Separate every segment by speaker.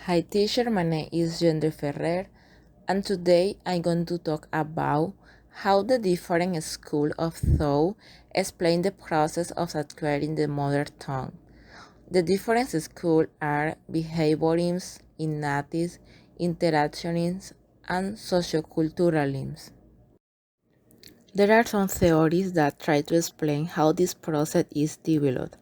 Speaker 1: Hi teacher, my name is Gendre Ferrer and today I'm going to talk about how the different schools of thought explain the process of acquiring the mother tongue. The different schools are behaviorism, innativism, interactionism, and socioculturalism. There are some theories that try to explain how this process is developed,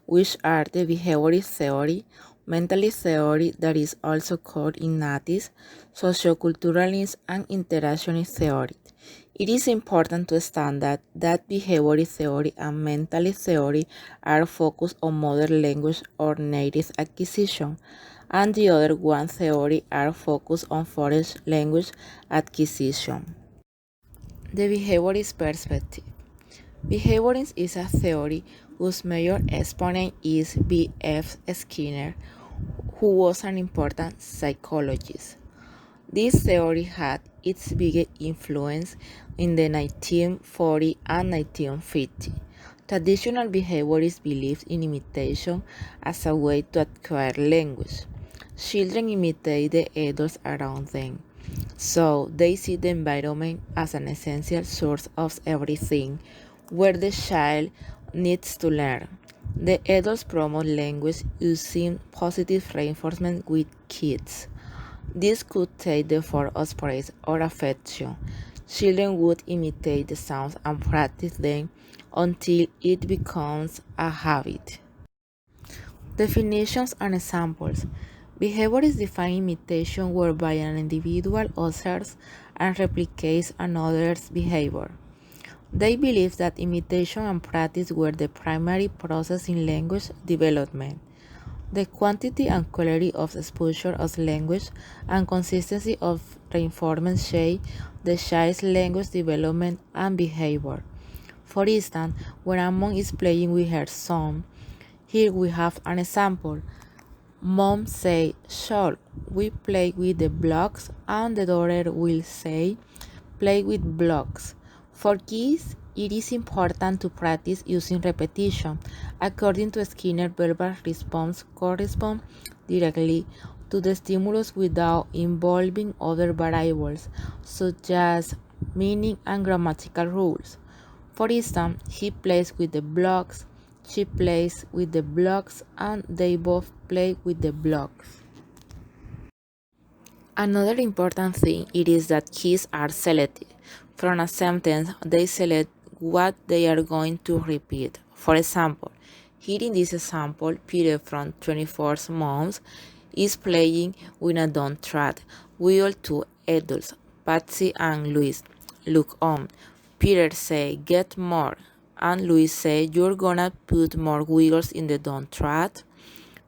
Speaker 1: which are the behaviorist theory, mentalist theory that is also called innatist, socioculturalist, and interactionist theory. It is important to understand that behaviorist theory and mentalist theory are focused on mother language or native acquisition, and the other one theory are focused on foreign language acquisition. The behaviorist perspective. Behaviorism is a theory whose major exponent is B.F. Skinner, who was an important psychologist. This theory had its biggest influence in the 1940 and 1950. Traditional behaviorists believed in imitation as a way to acquire language. Children imitate the adults around them, so they see the environment as an essential source of everything where the child needs to learn. The adults promote language using positive reinforcement with kids. This could take the form of praise or affection. Children would imitate the sounds and practice them until it becomes a habit. Definitions and examples. Behaviorists define imitation whereby an individual observes and replicates another's behavior. They believe that imitation and practice were the primary process in language development. The quantity and quality of exposure of language and consistency of reinforcement shape the child's language development and behavior. For instance, when a mom is playing with her son, here we have an example. Mom say, "Sure, we play with the blocks," and the daughter will say, "Play with blocks." For kids, it is important to practice using repetition. According to Skinner, verbal response corresponds directly to the stimulus without involving other variables, such as meaning and grammatical rules. For instance, he plays with the blocks, she plays with the blocks, and they both play with the blocks. Another important thing it is that kids are selected. From a sentence, they select what they are going to repeat. For example, here in this example, Peter from 24 months is playing with a dump truck. We all two adults, Patsy and Louis, look on. Peter say, "Get more," and Louis say, "You're gonna put more wheels in the dump truck."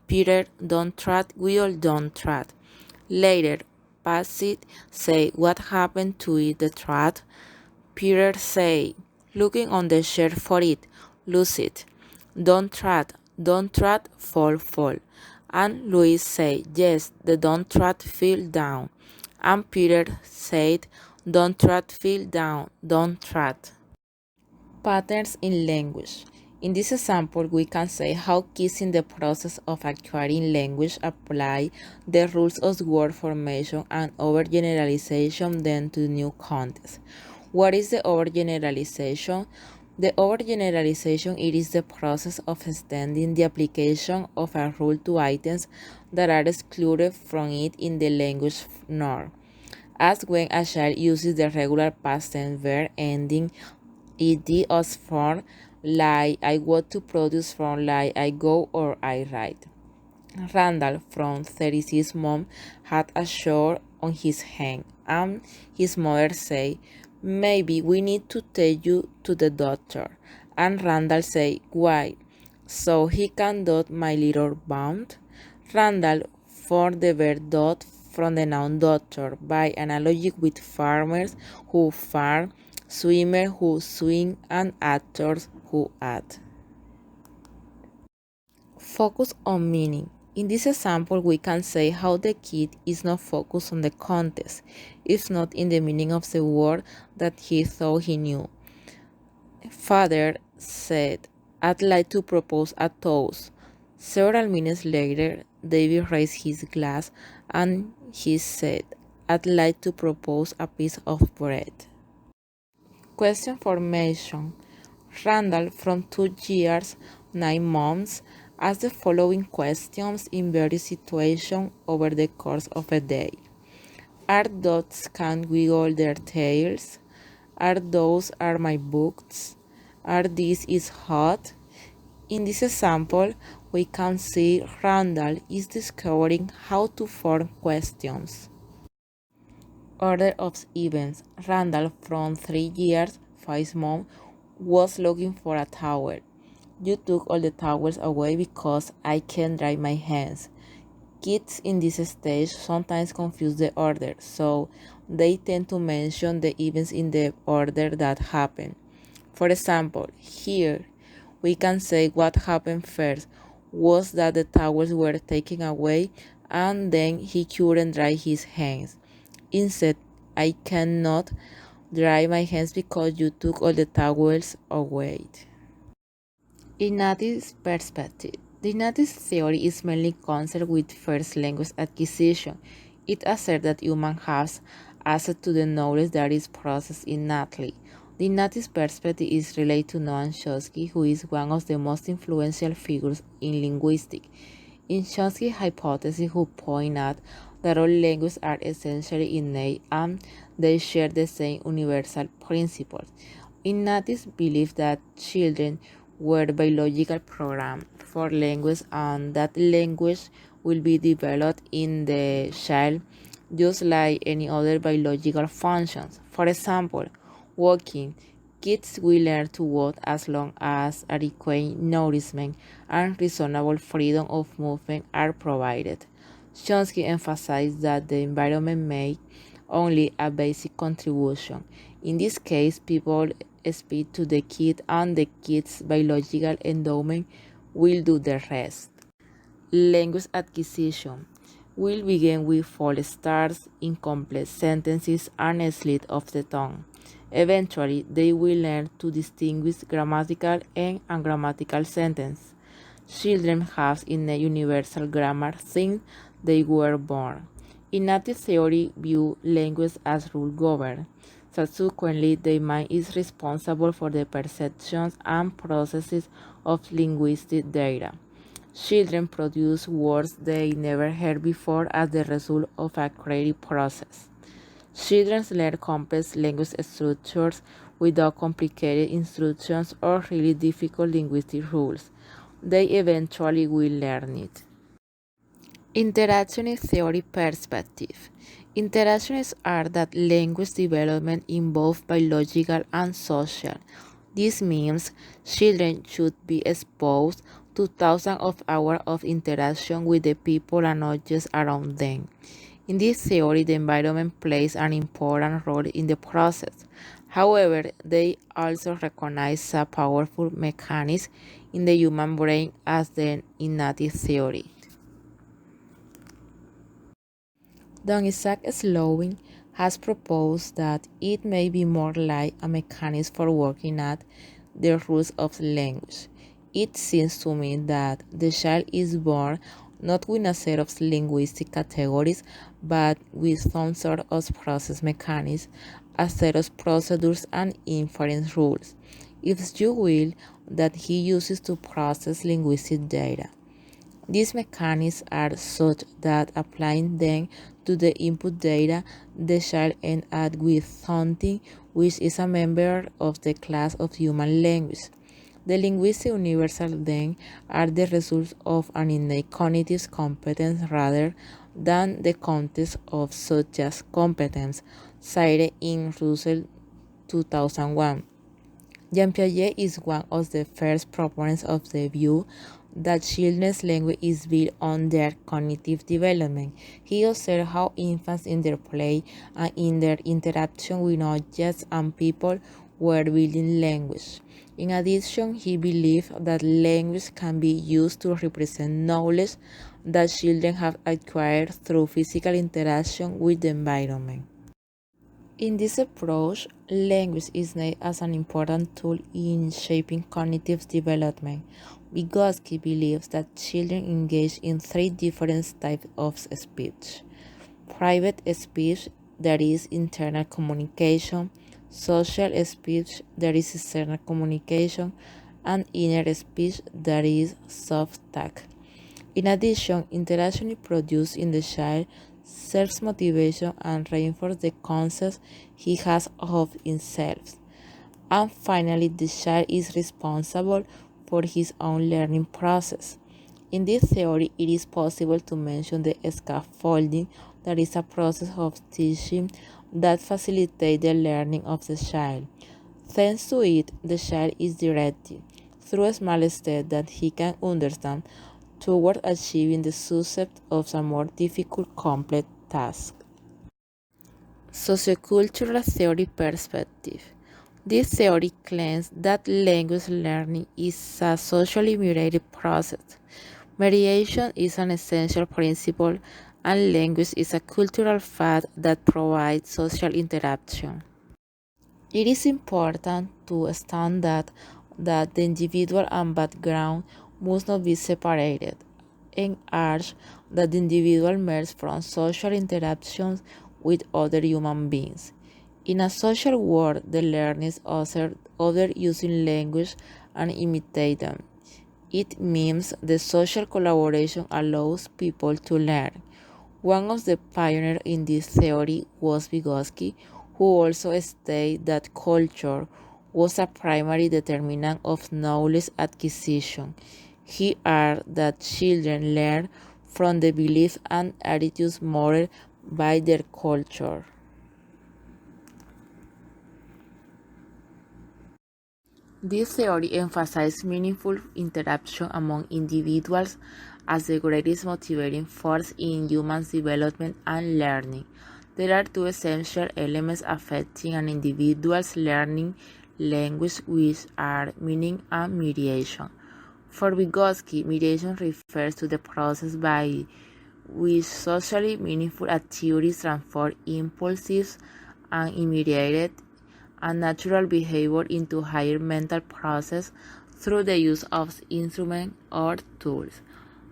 Speaker 1: Peter, "Don't trot, we all don't trot." Later, Patsy say, "What happened to it, the trot?" Peter say, "Looking on the shelf for it, lose it." Don't trot, fall, fall." And Louis say, "Yes, the don't trot fell down." And Peter said, "Don't trot fell down, don't trot." Patterns in language. In this example, we can say how kids in the process of acquiring language apply the rules of word formation and overgeneralization then to new contexts. What is the overgeneralization? The overgeneralization it is the process of extending the application of a rule to items that are excluded from it in the language norm, as when a child uses the regular past tense verb ending ed as from, like I want to produce from, like I go or I write. Randall from 36 mom had a sore on his hand, and his mother said, "Maybe we need to take you to the doctor." And Randall said, "Why?" "So he can dot my little bound." Randall formed the verb dot from the noun doctor by analogy with farmers who farm, swimmers who swim, and actors who act. Focus on meaning. In this example, we can say how the kid is not focused on the context, it's not in the meaning of the word that he thought he knew. Father said, "I'd like to propose a toast." Several minutes later, David raised his glass and he said, "I'd like to propose a piece of bread." Question formation. Randall, from 2 years, 9 months, asked the following questions in various situations over the course of a day. Are dogs can wiggle their tails? Are those are my books? Are this is hot? In this example, we can see Randall is discovering how to form questions. Order of events. Randall, from 3 years, 5 months, was looking for a towel. You took all the towels away because I can't dry my hands. Kids in this stage sometimes confuse the order, so they tend to mention the events in the order that happen. For example, here we can say what happened first was that the towels were taken away and then he couldn't dry his hands. Instead, I cannot dry my hands because you took all the towels away. Ignatius' perspective. The Ignatius theory is mainly concerned with first language acquisition. It asserts that humans have access to the knowledge that is processed innately. The Ignatius perspective is related to Noam Chomsky, who is one of the most influential figures in linguistics. In Chomsky's hypothesis, who point out that all languages are essentially innate and they share the same universal principles. Ignatius believed that children were biological programmed for language and that language will be developed in the child just like any other biological functions. For example, walking. Kids will learn to walk as long as adequate nourishment and reasonable freedom of movement are provided. Chomsky emphasized that the environment made only a basic contribution. In this case, people speak to the kid and the kid's biological endowment will do the rest. Language acquisition will begin with false starts, incomplete sentences, and a slip of the tongue. Eventually, they will learn to distinguish grammatical and ungrammatical sentences. Children have innate universal grammar since they were born. Innate theory view language as rule governed. Subsequently, the mind is responsible for the perceptions and processes of linguistic data. Children produce words they never heard before as the result of a creative process. Children learn complex language structures without complicated instructions or really difficult linguistic rules. They eventually will learn it. Interactionist theory perspective. Interactionists are that language development involves biological and social. This means children should be exposed to thousands of hours of interaction with the people and objects around them. In this theory, the environment plays an important role in the process. However, they also recognize a powerful mechanism in the human brain as the innate theory. Don Isaac Slowin has proposed that it may be more like a mechanism for working out the rules of language. It seems to me that the child is born not with a set of linguistic categories, but with some sort of process mechanism, a set of procedures and inference rules, if you will, that he uses to process linguistic data. These mechanisms are such that applying them to the input data, the child ends up with something which is a member of the class of human language. The linguistic universal then are the results of an innate cognitive competence rather than the context of such as competence, cited in Russell 2001. Jean Piaget is one of the first proponents of the view that children's language is built on their cognitive development. He observed how infants in their play and in their interaction with objects and people were building language. In addition, he believed that language can be used to represent knowledge that children have acquired through physical interaction with the environment. In this approach, language is made as an important tool in shaping cognitive development. Vygotsky believes that children engage in three different types of speech: private speech, that is internal communication; social speech, that is external communication; and inner speech, that is self-talk. In addition, interaction produces in the child self-motivation and reinforces the concept he has of himself. And finally, the child is responsible for his own learning process. In this theory, it is possible to mention the scaffolding, that is a process of teaching that facilitates the learning of the child. Thanks to it, the child is directed through a small step that he can understand toward achieving the success of a more difficult complex task. Sociocultural theory perspective. This theory claims that language learning is a socially mediated process. Mediation is an essential principle, and language is a cultural fact that provides social interaction. It is important to understand that the individual and background must not be separated, and urge that the individual emerges from social interactions with other human beings. In a social world, the learners observe others using language and imitate them. It means the social collaboration allows people to learn. One of the pioneers in this theory was Vygotsky, who also stated that culture was a primary determinant of knowledge acquisition. He argued that children learn from the beliefs and attitudes modeled by their culture. This theory emphasizes meaningful interaction among individuals as the greatest motivating force in human development and learning. There are two essential elements affecting an individual's learning language, which are meaning and mediation. For Vygotsky, mediation refers to the process by which socially meaningful activities transform impulsive and immediate and natural behavior into higher mental process through the use of instruments or tools.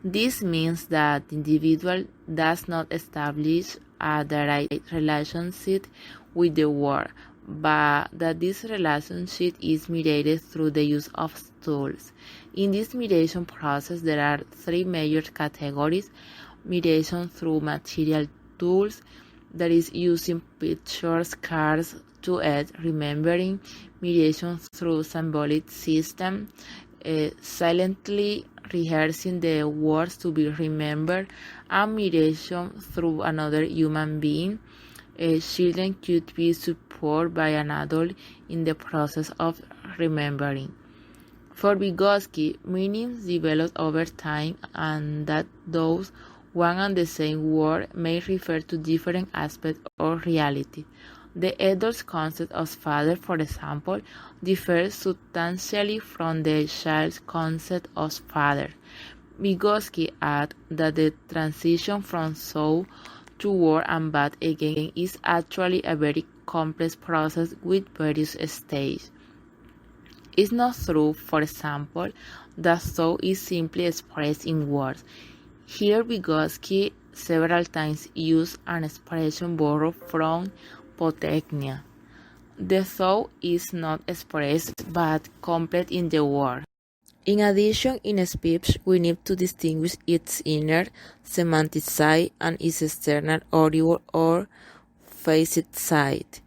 Speaker 1: This means that the individual does not establish a direct relationship with the world, but that this relationship is mediated through the use of tools. In this mediation process, there are three major categories: mediation through material tools, that is using pictures, cards to aid remembering; mediation through symbolic system, silently rehearsing the words to be remembered; and mediation through another human being. Children could be supported by an adult in the process of remembering. For Vygotsky, meanings develop over time, and that those one and the same word may refer to different aspects of reality. The adult's concept of father, for example, differs substantially from the child's concept of father. Vygotsky adds that the transition from soul to word and back again is actually a very complex process with various stages. It's not true, for example, that soul is simply expressed in words. Here Vygotsky several times used an expression borrowed from Potechnia. The soul is not expressed but complete in the word. In addition, in speech, we need to distinguish its inner, semantic side and its external, audible or facet side,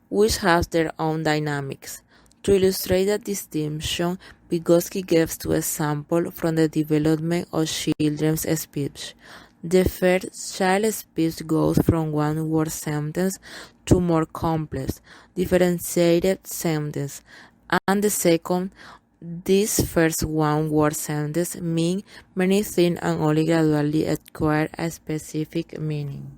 Speaker 1: which have their own dynamics. To illustrate that distinction, Vygotsky gives two examples from the development of children's speech. The first, child speech goes from one-word sentence to more complex, differentiated sentences, and the second, this first one-word sentence means many things and only gradually acquire a specific meaning.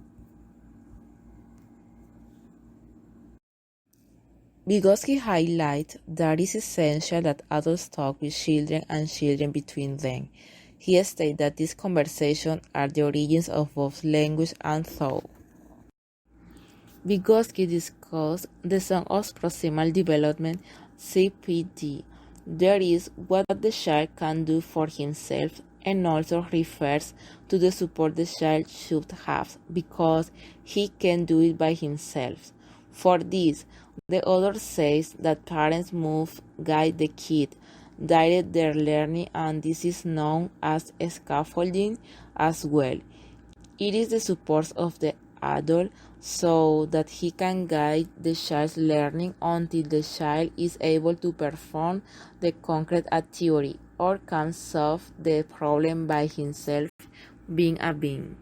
Speaker 1: Vygotsky highlights that it is essential that adults talk with children and children between them. He states that these conversations are the origins of both language and thought. Vygotsky discussed the zone of proximal development (CPD). There is what the child can do for himself and also refers to the support the child should have because he can do it by himself. For this, the author says that parents must guide the kid, direct their learning, and this is known as scaffolding as well. It is the support of the adult so that he can guide the child's learning until the child is able to perform the concrete activity or can solve the problem by himself, being a being.